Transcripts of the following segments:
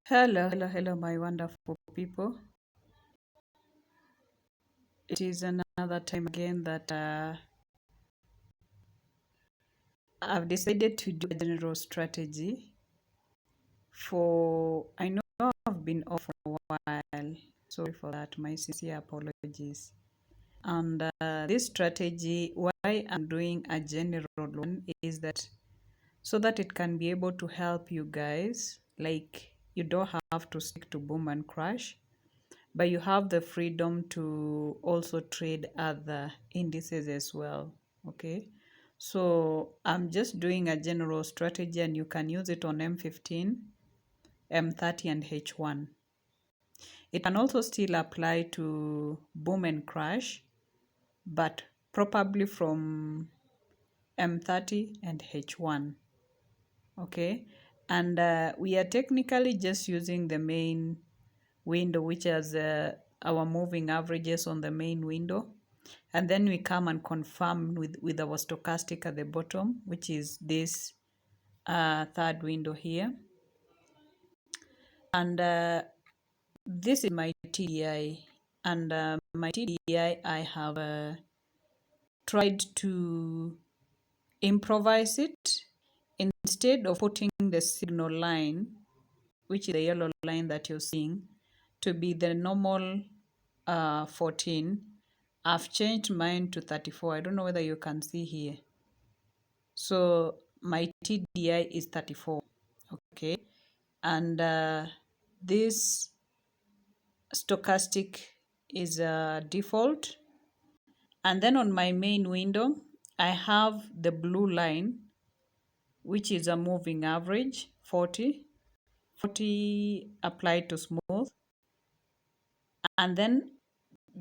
Hello, my wonderful people. It is another time again that I've decided to do a general strategy for. I know I've been off for a while. Sorry for that. My sincere apologies. And this strategy, why I'm doing a general one, is that so that it can be able to help you guys. Like you don't have to stick to boom and crash, but you have the freedom to also trade other indices as well. Okay, so I'm just doing a general strategy and you can use it on M15, M30, and H1. It can also still apply to boom and crash, but probably from M30 and H1. Okay, and we are technically just using the main window, which has our moving averages on the main window. And then we come and confirm with our stochastic at the bottom, which is this third window here. And this is my TDI. And my TDI, I have tried to improvise it. Instead of putting the signal line, which is the yellow line that you're seeing, to be the normal 14, I've changed mine to 34. I don't know whether you can see here. So my TDI is 34. Okay. And this stochastic is default. And then on my main window, I have the blue line, which is a moving average, 40. 40 applied to smooth. And then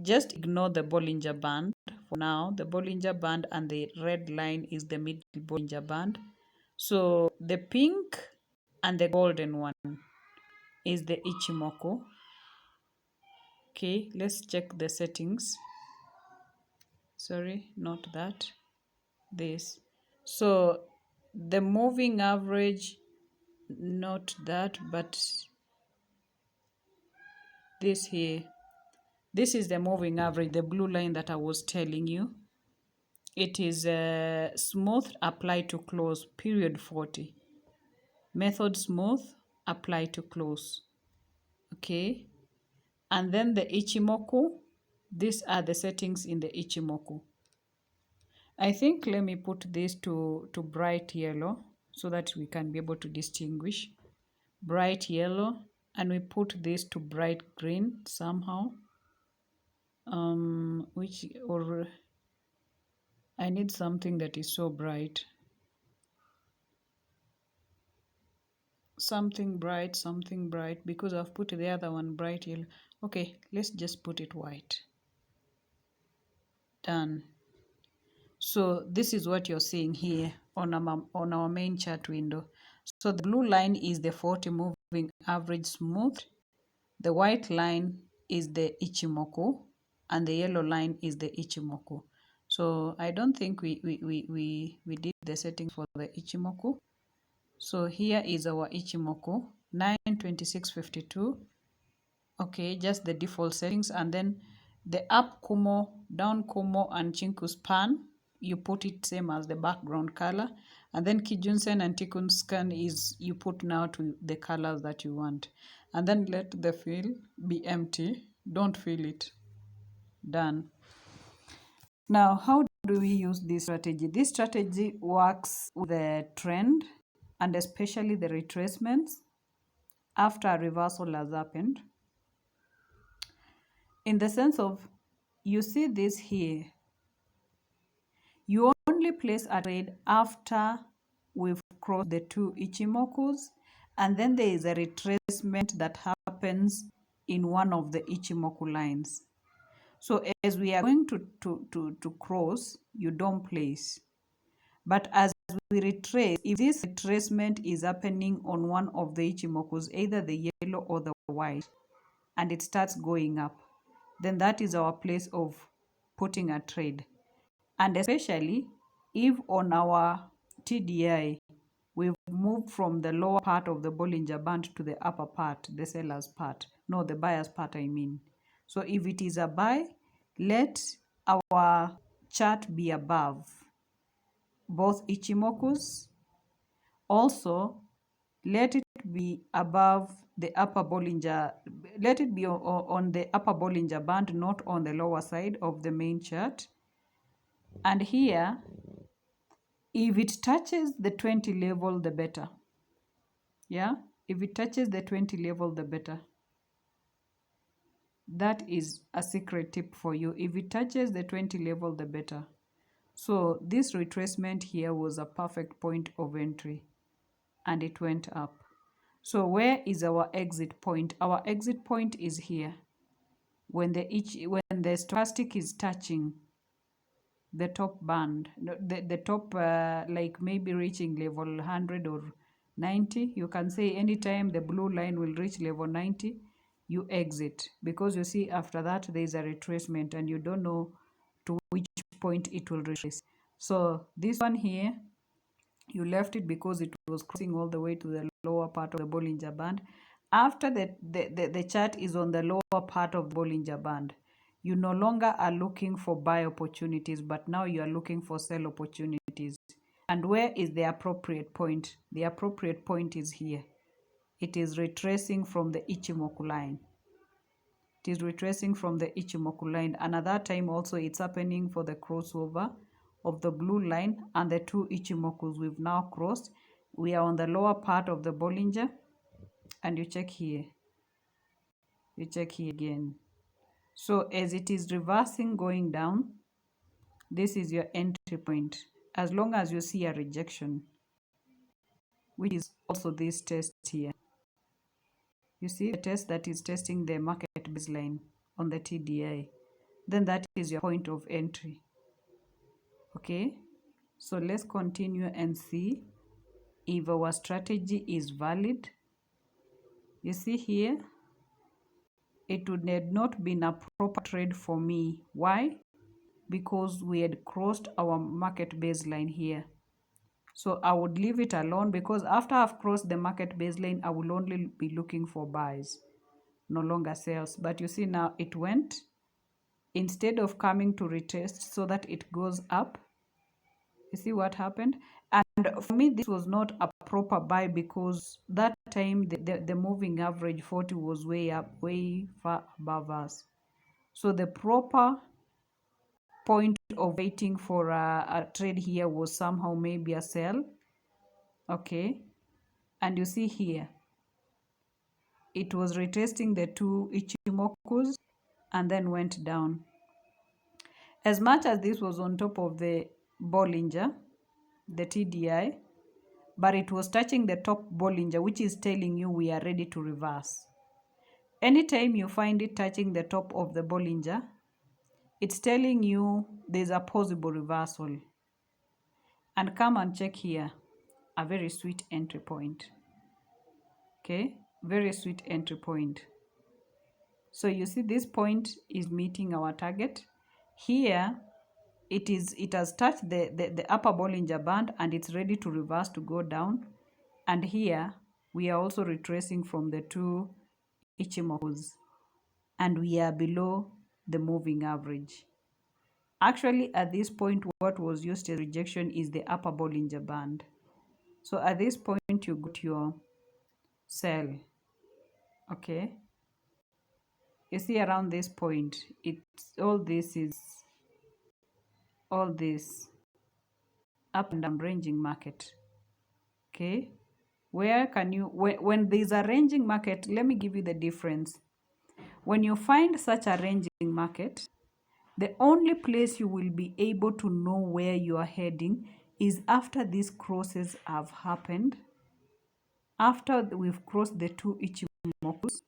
just ignore the Bollinger Band for now. The Bollinger Band and the red line is the middle Bollinger Band. So the pink and the golden one is the Ichimoku. Okay, let's check the settings. Sorry, not that. This. So the moving average, not that, but this here. This is the moving average, the blue line that I was telling you. It is smooth, apply to close, period 40. Method smooth, apply to close. Okay. And then the Ichimoku, these are the settings in the Ichimoku. I think let me put this to bright yellow so that we can be able to distinguish. Bright yellow, and we put this to bright green somehow. Or I need something that is so bright. Something bright, because I've put the other one bright yellow. Okay, let's just put it white. Done. So this is what you're seeing here on our main chart window. So the blue line is the 40 moving average smooth. The white line is the Ichimoku, and the yellow line is the Ichimoku. So I don't think we did the settings for the Ichimoku. So here is our Ichimoku, 926.52. Okay, just the default settings. And then the up Kumo, down Kumo, and Chinku span, you put it same as the background color. And then Kijunsen and Tikun scan is you put now to the colors that you want. And then let the fill be empty. Don't fill it. Done. Now, how do we use this strategy? This strategy works with the trend and especially the retracements after a reversal has happened. In the sense of, you see this here, you only place a trade after we've crossed the two Ichimokus, and then there is a retracement that happens in one of the Ichimoku lines. So as we are going to cross, you don't place. But as we retrace, if this retracement is happening on one of the Ichimokus, either the yellow or the white, and it starts going up, then that is our place of putting a trade. And especially if on our TDI, we've moved from the lower part of the Bollinger Band to the upper part, the seller's part. No, the buyer's part, I mean. So if it is a buy, let our chart be above both Ichimokus. Also, let it be above the upper Bollinger, let it be on the upper Bollinger Band, not on the lower side of the main chart. And here, if it touches the 20 level, the better. Yeah, if it touches the 20 level, the better. That is a secret tip for you. If it touches the 20 level, the better. So this retracement here was a perfect point of entry, and it went up. So where is our exit point? Our exit point is here. When the stochastic is touching the top band, the top, like maybe reaching level 100 or 90, you can say anytime the blue line will reach level 90, you exit, because you see after that there is a retracement and you don't know to which point it will retrace. So this one here, you left it because it was crossing all the way to the lower part of the Bollinger Band. After the chart is on the lower part of the Bollinger Band, you no longer are looking for buy opportunities, but now you are looking for sell opportunities. And where is the appropriate point? The appropriate point is here. It is retracing from the Ichimoku line. It is retracing from the Ichimoku line. And at that time also it's happening for the crossover of the blue line and the two Ichimokus we've now crossed. We are on the lower part of the Bollinger, and you check here. You check here again. So as it is reversing going down, this is your entry point. As long as you see a rejection, which is also this test here. You see the test that is testing the market baseline on the TDI. Then that is your point of entry. Okay, so let's continue and see if our strategy is valid. You see here, it would have not been a proper trade for me. Why? Because we had crossed our market baseline here. So I would leave it alone, because after I've crossed the market baseline, I will only be looking for buys, no longer sales. But you see now it went, instead of coming to retest so that it goes up. You see what happened? And for me, this was not a proper buy, because that time the moving average 40 was way up, way far above us. So the proper point of waiting for a trade here was somehow maybe a sell. Okay, and you see here, it was retesting the two Ichimokus and then went down. As much as this was on top of the Bollinger, the TDI, but it was touching the top Bollinger, which is telling you we are ready to reverse. Anytime you find it touching the top of the Bollinger, it's telling you there's a possible reversal. And come and check here, a very sweet entry point. Okay, very sweet entry point. So you see this point is meeting our target. Here, it has touched the upper Bollinger Band and it's ready to reverse to go down. And here, we are also retracing from the two Ichimokus, and we are below the moving average. Actually, at this point, what was used as rejection is the upper Bollinger Band. So at this point, you got your sell. Okay. You see around this point, all this up and down ranging market. Okay. Where can you, when there's a ranging market, let me give you the difference. When you find such a ranging market, the only place you will be able to know where you are heading is after these crosses have happened, after we've crossed the two Ichimokus,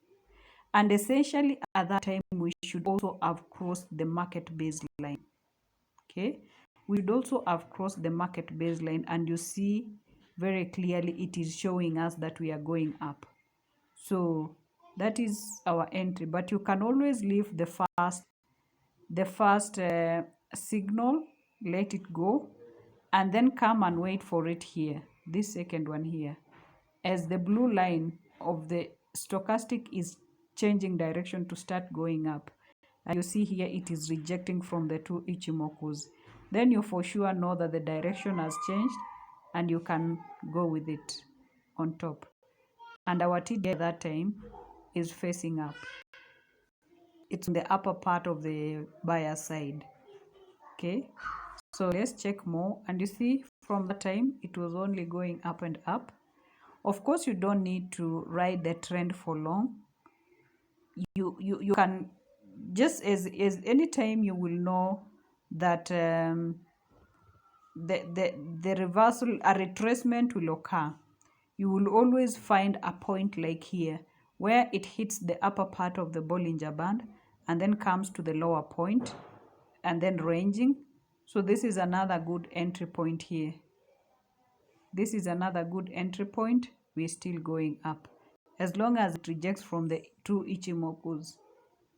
and essentially at that time we should also have crossed the market baseline. Okay, we should also have crossed the market baseline, and you see very clearly it is showing us that we are going up. So that is our entry, but you can always leave the first signal, let it go, and then come and wait for it here. this second one here, as the blue line of the stochastic is changing direction to start going up, and you see here it is rejecting from the two Ichimokus, then you for sure know that the direction has changed and you can go with it on top. And our TD at that time is facing up. It's in the upper part of the buyer side. Okay, so let's check more, and you see from the time it was only going up and up. Of course, you don't need to ride the trend for long. You can just as any time you will know that the reversal, a retracement will occur. You will always find a point like here where it hits the upper part of the Bollinger Band and then comes to the lower point and then ranging. So this is another good entry point here. This is another good entry point. We're still going up. As long as it rejects from the two Ichimokus,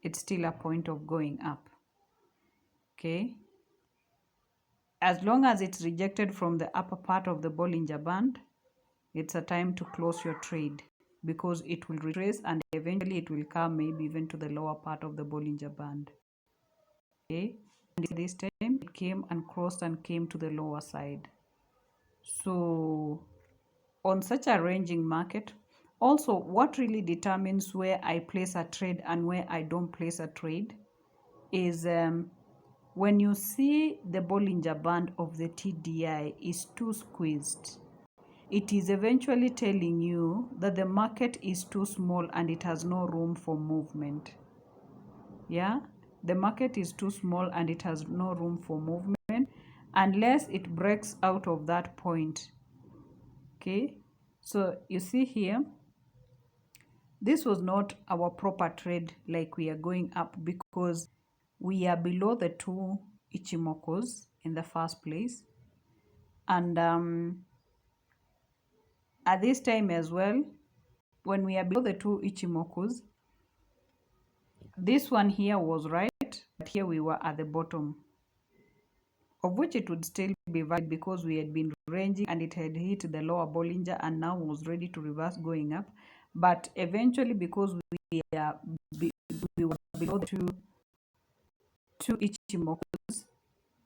it's still a point of going up. Okay. As long as it's rejected from the upper part of the Bollinger Band, it's a time to close your trade, because it will retrace and eventually it will come maybe even to the lower part of the Bollinger Band. Okay, and this time it came and crossed and came to the lower side. So on such a ranging market, also what really determines where I place a trade and where I don't place a trade is when you see the Bollinger Band of the TDI is too squeezed, it is eventually telling you that the market is too small and it has no room for movement. Yeah, the market is too small and it has no room for movement unless it breaks out of that point. Okay, so you see here, this was not our proper trade, like we are going up because we are below the two Ichimokos in the first place. And at this time as well, when we are below the two Ichimokus, this one here was right, but here we were at the bottom, of which it would still be valid because we had been ranging and it had hit the lower Bollinger and now was ready to reverse going up. But eventually, because we were below the two Ichimokus,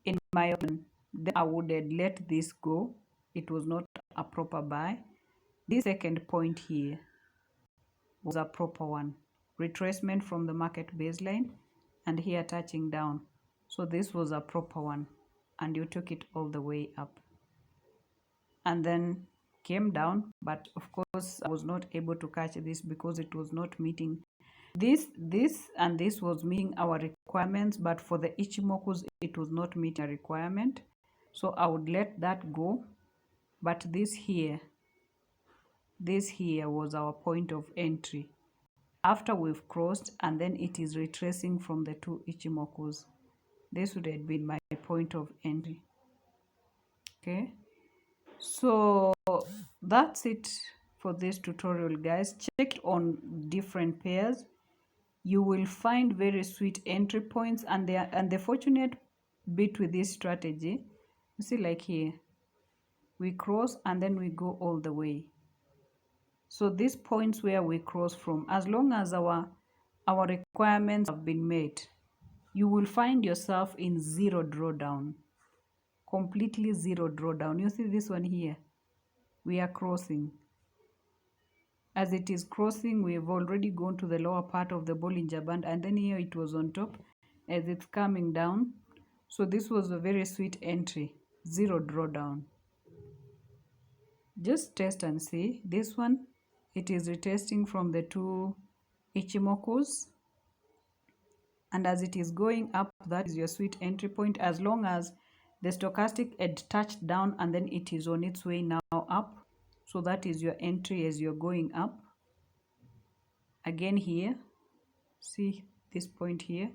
in my opinion, then I would have let this go. It was not a proper buy. This second point here was a proper one. Retracement from the market baseline and here touching down. So this was a proper one and you took it all the way up. And then came down, but of course I was not able to catch this because it was not meeting this and this was meeting our requirements, but for the Ichimokus it was not meeting a requirement, so I would let that go. But this here was our point of entry after we've crossed, and then it is retracing from the two Ichimokus. This would have been my point of entry. Okay, so that's it for this tutorial, guys. Check on different pairs. You will find very sweet entry points, and the fortunate bit with this strategy, you see, like here we cross and then we go all the way. So these points where we cross from, as long as our requirements have been met, you will find yourself in zero drawdown, completely zero drawdown. You see this one here, we are crossing. As it is crossing, we have already gone to the lower part of the Bollinger Band, and then here it was on top as it's coming down. So this was a very sweet entry, zero drawdown. Just test and see. This one, it is retesting from the two Ichimokus, and as it is going up, that is your sweet entry point. As long as the stochastic had touched down and then it is on its way now up, so that is your entry as you're going up. Again here, see this point here,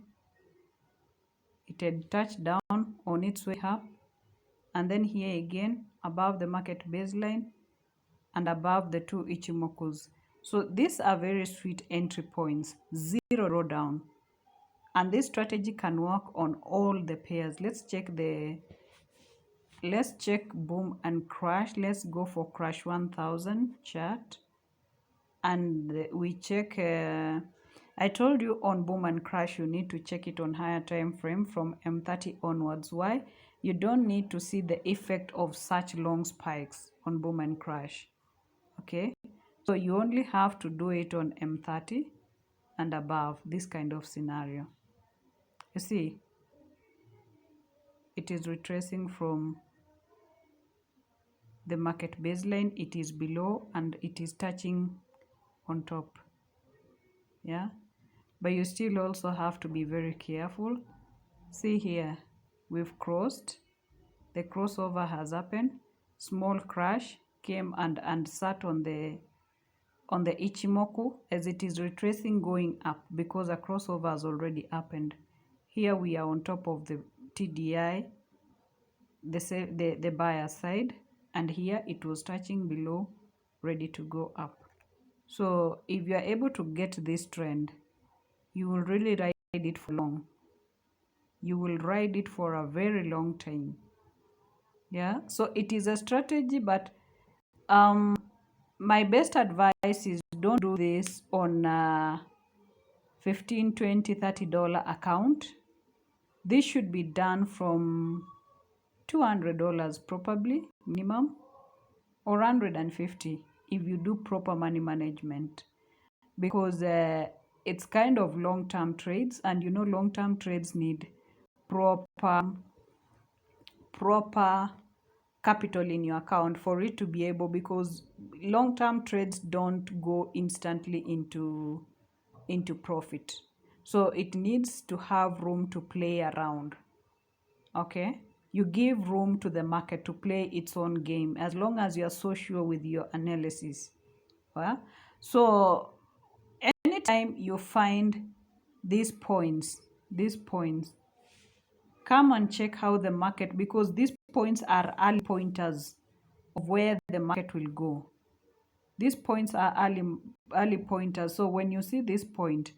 it had touched down on its way up, and then here again above the market baseline and above the two Ichimokus. So these are very sweet entry points, zero drawdown, and this strategy can work on all the pairs. Let's check the let's check boom and crash. Let's go for crash 1000 chart, and we check I told you on boom and crash you need to check it on higher time frame from M30 onwards. Why? You don't need to see the effect of such long spikes on boom and crash. Okay, so you only have to do it on M30 and above, this kind of scenario. You see, it is retracing from the market baseline, it is below and it is touching on top. Yeah, but you still also have to be very careful. See here, we've crossed, the crossover has happened, small crash came and sat on the Ichimoku as it is retracing going up because a crossover has already happened. Here we are on top of the TDI, the buyer side, and here it was touching below, ready to go up. So if you are able to get this trend, you will really ride it for long. You will ride it for a very long time. Yeah, so it is a strategy, but my best advice is don't do this on $15, $20, $30 account. This should be done from $200 probably minimum, or $150 if you do proper money management, because it's kind of long-term trades, and you know long-term trades need proper capital in your account for it to be able, because long-term trades don't go instantly into profit, so it needs to have room to play around. Okay, you give room to the market to play its own game as long as you are so sure with your analysis. So anytime you find these points, come and check how the market, because these points are early pointers of where the market will go. These points are early pointers. So when you see this point,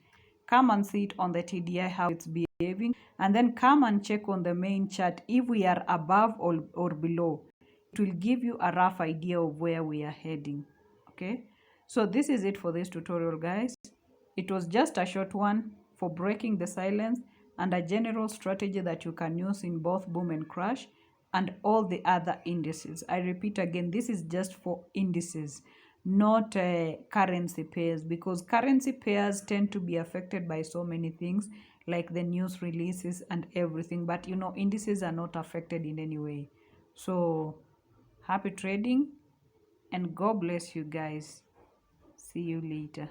come and see it on the TDI how it's behaving, and then come and check on the main chart if we are above or below. It will give you a rough idea of where we are heading. Okay, so this is it for this tutorial, guys. It was just a short one for breaking the silence and a general strategy that you can use in both boom and crash and all the other indices. I repeat again, this is just for indices, not currency pairs, because currency pairs tend to be affected by so many things like the news releases and everything, but you know indices are not affected in any way. So happy trading and God bless you guys. See you later.